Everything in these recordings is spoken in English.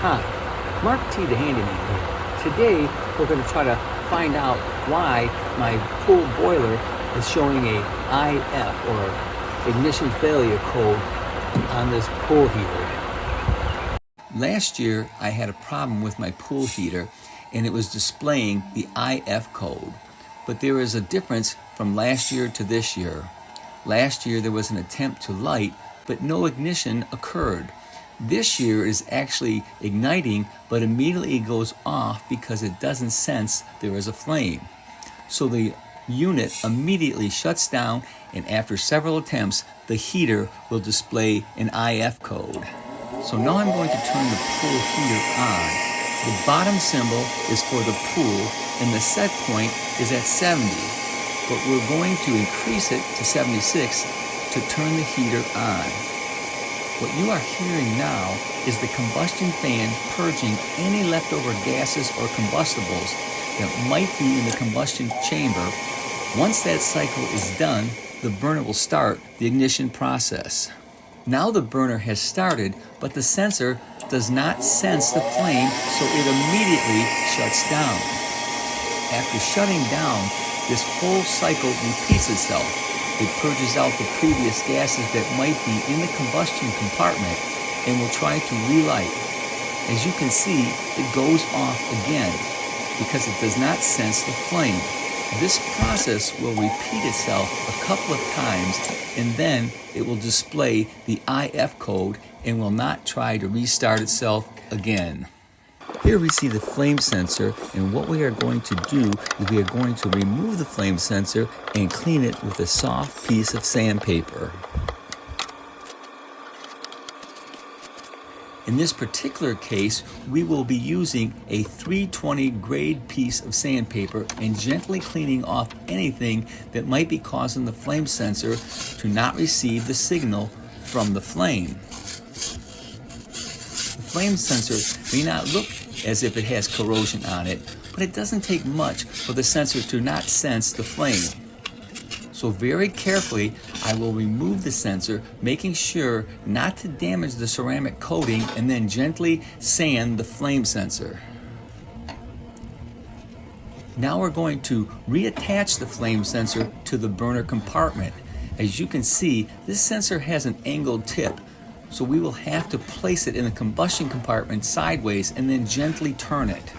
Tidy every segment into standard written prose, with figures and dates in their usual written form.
Hi, Mark T the Handyman here. Today we're going to try to find out why my pool boiler is showing a IF or ignition failure code on this pool heater. Last year I had a problem with my pool heater and it was displaying the IF code. But there is a difference from last year to this year. Last year there was an attempt to light, but no ignition occurred. This year is actually igniting, but immediately goes off because it doesn't sense there is a flame. So the unit immediately shuts down, and after several attempts, the heater will display an IF code. So now I'm going to turn the pool heater on. The bottom symbol is for the pool, and the set point is at 70. But we're going to increase it to 76 to turn the heater on. What you are hearing now is the combustion fan purging any leftover gases or combustibles that might be in the combustion chamber. Once that cycle is done, the burner will start the ignition process. Now the burner has started, but the sensor does not sense the flame, so it immediately shuts down. After shutting down, this whole cycle repeats itself. It purges out the previous gases that might be in the combustion compartment and will try to relight. As you can see, it goes off again because it does not sense the flame. This process will repeat itself a couple of times, and then it will display the IF code and will not try to restart itself again. Here we see the flame sensor, and what we are going to do is we are going to remove the flame sensor and clean it with a soft piece of sandpaper. In this particular case, we will be using a 320 grade piece of sandpaper and gently cleaning off anything that might be causing the flame sensor to not receive the signal from the flame. The flame sensor may not look as if it has corrosion on it, but it doesn't take much for the sensor to not sense the flame. So very carefully, I will remove the sensor, making sure not to damage the ceramic coating, and then gently sand the flame sensor. Now we're going to reattach the flame sensor to the burner compartment. As you can see, this sensor has an angled tip, so we will have to place it in the combustion compartment sideways and then gently turn it.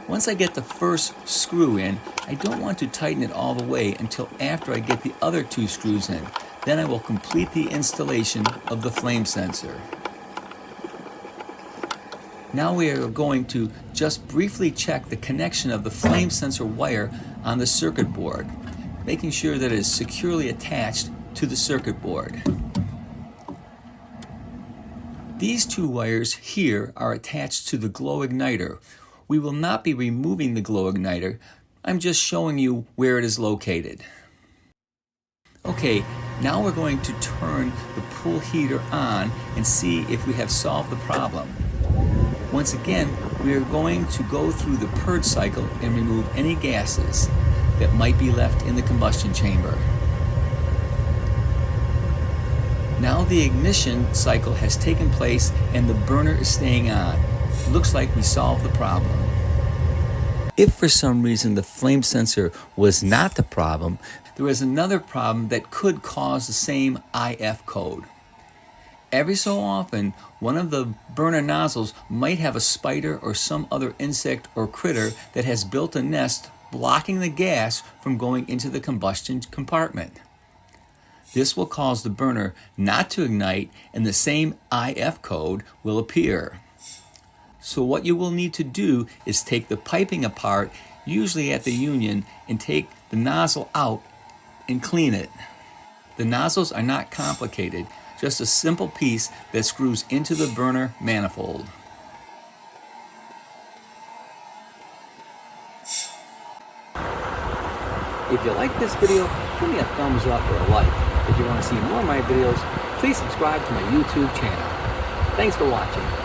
Once I get the first screw in, I don't want to tighten it all the way until after I get the other two screws in. Then I will complete the installation of the flame sensor. Now we are going to just briefly check the connection of the flame sensor wire on the circuit board, making sure that it is securely attached to the circuit board. These two wires here are attached to the glow igniter. We will not be removing the glow igniter. I'm just showing you where it is located. Okay, now we're going to turn the pool heater on and see if we have solved the problem. Once again, we are going to go through the purge cycle and remove any gases that might be left in the combustion chamber. Now the ignition cycle has taken place and the burner is staying on. Looks like we solved the problem. If for some reason the flame sensor was not the problem, there is another problem that could cause the same IF code. Every so often, one of the burner nozzles might have a spider or some other insect or critter that has built a nest blocking the gas from going into the combustion compartment. This will cause the burner not to ignite and the same IF code will appear. So what you will need to do is take the piping apart, usually at the union, and take the nozzle out and clean it. The nozzles are not complicated, just a simple piece that screws into the burner manifold. If you like this video, give me a thumbs up or a like. If you want to see more of my videos, please subscribe to my YouTube channel. Thanks for watching.